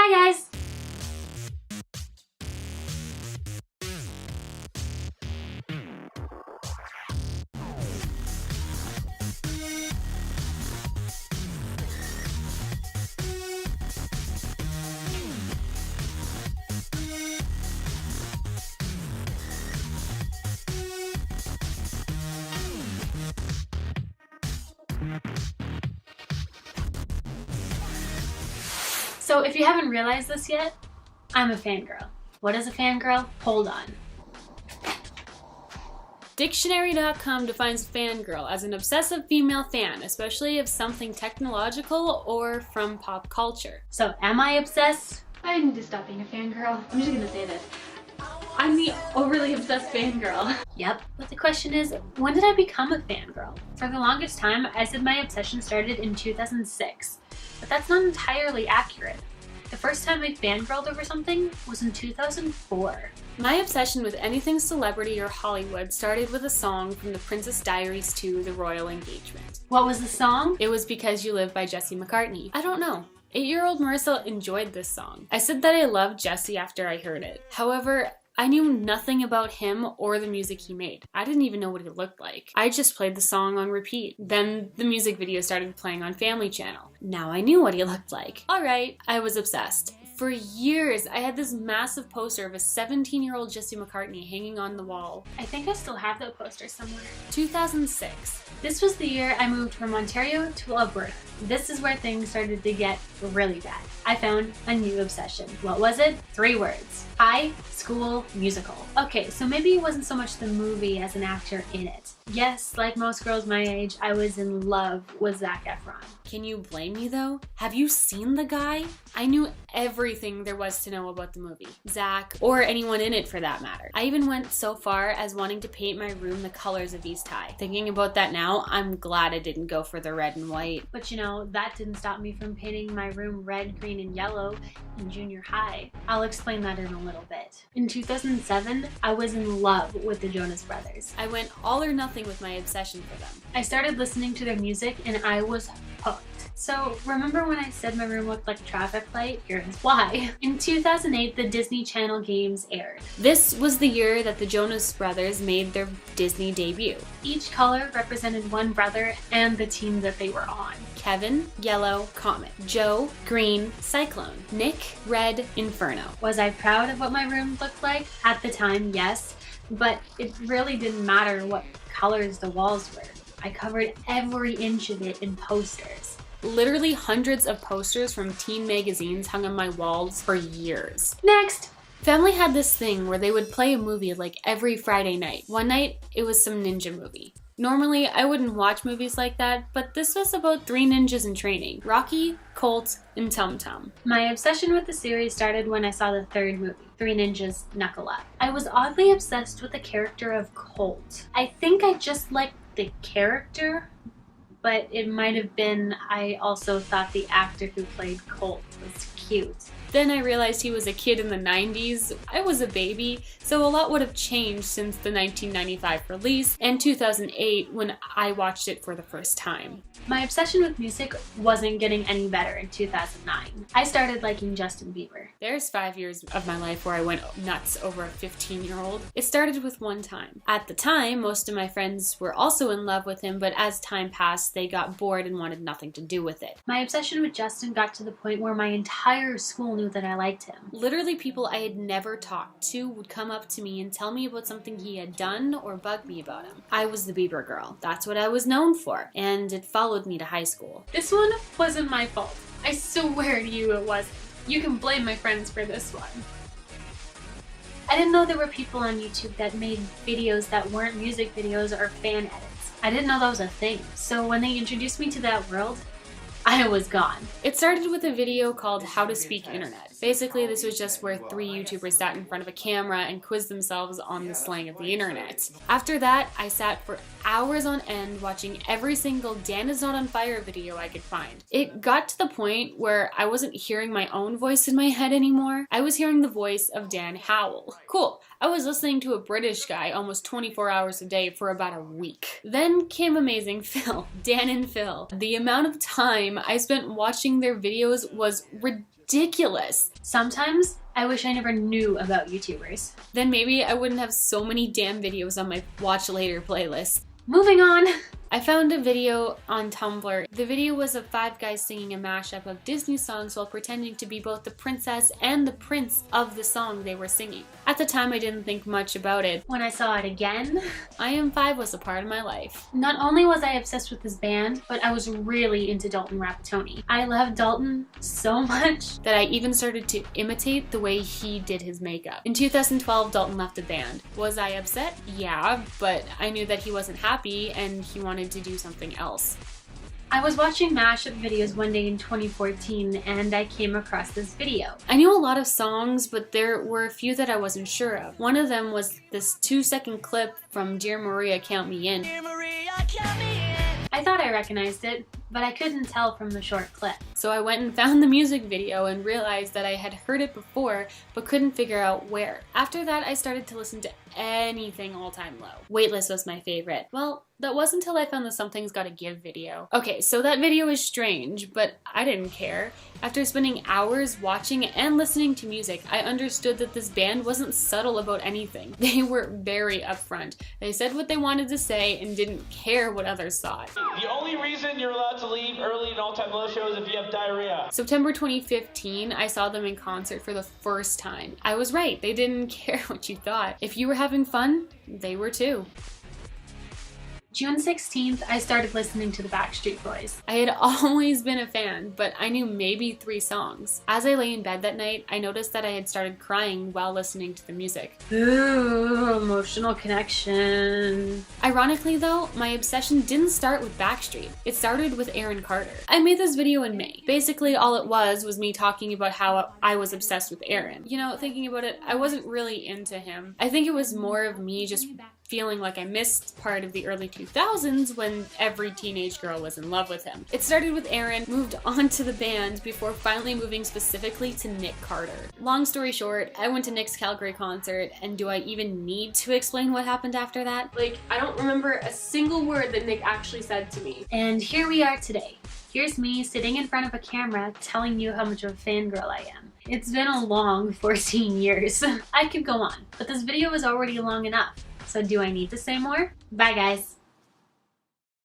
Hi guys! So if you haven't realized this yet, I'm a fangirl. What is a fangirl? Hold on. Dictionary.com defines fangirl as an obsessive female fan, especially of something technological or from pop culture. So am I obsessed? I need to stop being a fangirl. I'm just gonna say this. I'm the overly obsessed fangirl. Yep, but the question is, when did I become a fangirl? For the longest time, I said my obsession started in 2006, but that's not entirely accurate. The first time I fangirled over something was in 2004. My obsession with anything celebrity or Hollywood started with a song from The Princess Diaries 2, The Royal Engagement. What was the song? It was Because You Live by Jesse McCartney. I don't know. 8-year-old Marissa enjoyed this song. I said that I loved Jesse after I heard it. However, I knew nothing about him or the music he made. I didn't even know what he looked like. I just played the song on repeat. Then the music video started playing on Family Channel. Now I knew what he looked like. Alright, I was obsessed. For years, I had this massive poster of a 17-year-old Jesse McCartney hanging on the wall. I think I still have that poster somewhere. 2006. This was the year I moved from Ontario to Alberta. This is where things started to get really bad. I found a new obsession. What was it? 3 words. High School Musical. Okay, so maybe it wasn't so much the movie as an actor in it. Yes, like most girls my age, I was in love with Zac Efron. Can you blame me though? Have you seen the guy? I knew everything there was to know about the movie. Zac, or anyone in it for that matter. I even went so far as wanting to paint my room the colors of East High. Thinking about that now, I'm glad I didn't go for the red and white. But you know, that didn't stop me from painting my room red, green, and yellow in junior high. I'll explain that in a little bit. In 2007, I was in love with the Jonas Brothers. I went all or nothing with my obsession for them. I started listening to their music and I was hooked. So remember when I said my room looked like a traffic light? Here's why. In 2008, the Disney Channel games aired. This was the year that the Jonas Brothers made their Disney debut. Each color represented one brother and the team that they were on. Kevin, yellow, comet. Joe, green, cyclone. Nick, red, inferno. Was I proud of what my room looked like? At the time, yes, but it really didn't matter what colors the walls were. I covered every inch of it in posters. Literally hundreds of posters from teen magazines hung on my walls for years. Next! Family had this thing where they would play a movie like every Friday night. One night, it was some ninja movie. Normally, I wouldn't watch movies like that, but this was about 3 ninjas in training. Rocky, Colt, and Tum Tum. My obsession with the series started when I saw the 3rd movie, 3 Ninjas Knuckle Up. I was oddly obsessed with the character of Colt. I think I just liked the character, but it might have been I also thought the actor who played Colt was cute. Then I realized he was a kid in the 90s. I was a baby, so a lot would have changed since the 1995 release and 2008 when I watched it for the first time. My obsession with music wasn't getting any better in 2009. I started liking Justin Bieber. There's 5 years of my life where I went nuts over a 15-year-old. It started with one time. At the time, most of my friends were also in love with him, but as time passed, they got bored and wanted nothing to do with it. My obsession with Justin got to the point where my entire school knew that I liked him. Literally people I had never talked to would come up to me and tell me about something he had done or bug me about him. I was the Bieber girl. That's what I was known for, and it followed me to high school. This one wasn't my fault. I swear to you it wasn't. You can blame my friends for this one. I didn't know there were people on YouTube that made videos that weren't music videos or fan edits. I didn't know that was a thing. So when they introduced me to that world, I was gone. It started with a video called How to Speak Internet. Basically, this was just where 3 YouTubers sat in front of a camera and quizzed themselves on the slang of the internet. After that, I sat for hours on end watching every single Dan Is Not on Fire video I could find. It got to the point where I wasn't hearing my own voice in my head anymore. I was hearing the voice of Dan Howell. Cool. I was listening to a British guy almost 24 hours a day for about a week. Then came Amazing Phil, Dan and Phil. The amount of time I spent watching their videos was ridiculous. ridiculous. Sometimes I wish I never knew about YouTubers. Then maybe I wouldn't have so many damn videos on my watch later playlist. Moving on. I found a video on Tumblr. The video was of 5 guys singing a mashup of Disney songs while pretending to be both the princess and the prince of the song they were singing. At the time, I didn't think much about it. When I saw it again, I Am 5 was a part of my life. Not only was I obsessed with this band, but I was really into Dalton Rapatoni. I love Dalton so much that I even started to imitate the way he did his makeup. In 2012, Dalton left the band. Was I upset? Yeah, but I knew that he wasn't happy and he wanted to do something else. I was watching mashup videos one day in 2014 and I came across this video. I knew a lot of songs, but there were a few that I wasn't sure of. One of them was this 2-second clip from Dear Maria, Count Me In. Dear Maria, count me in. I thought I recognized it, but I couldn't tell from the short clip. So I went and found the music video and realized that I had heard it before, but couldn't figure out where. After that, I started to listen to anything All Time Low. Weightless was my favorite. Well, that wasn't until I found the Something's Gotta Give video. Okay, so that video is strange, but I didn't care. After spending hours watching and listening to music, I understood that this band wasn't subtle about anything. They were very upfront. They said what they wanted to say and didn't care what others thought. The only reason you're allowed to leave early in All Time Low shows if you have diarrhea. September 2015, I saw them in concert for the first time. I was right, they didn't care what you thought. If you were having fun, they were too. June 16th, I started listening to the Backstreet Boys. I had always been a fan, but I knew maybe 3 songs. As I lay in bed that night, I noticed that I had started crying while listening to the music. Ooh, emotional connection. Ironically though, my obsession didn't start with Backstreet. It started with Aaron Carter. I made this video in May. Basically all it was me talking about how I was obsessed with Aaron. You know, thinking about it, I wasn't really into him. I think it was more of me just feeling like I missed part of the early 2000s when every teenage girl was in love with him. It started with Aaron, moved on to the band before finally moving specifically to Nick Carter. Long story short, I went to Nick's Calgary concert, and do I even need to explain what happened after that? Like, I don't remember a single word that Nick actually said to me. And here we are today. Here's me sitting in front of a camera telling you how much of a fangirl I am. It's been a long 14 years. I could go on, but this video is already long enough. So do I need to say more? Bye guys.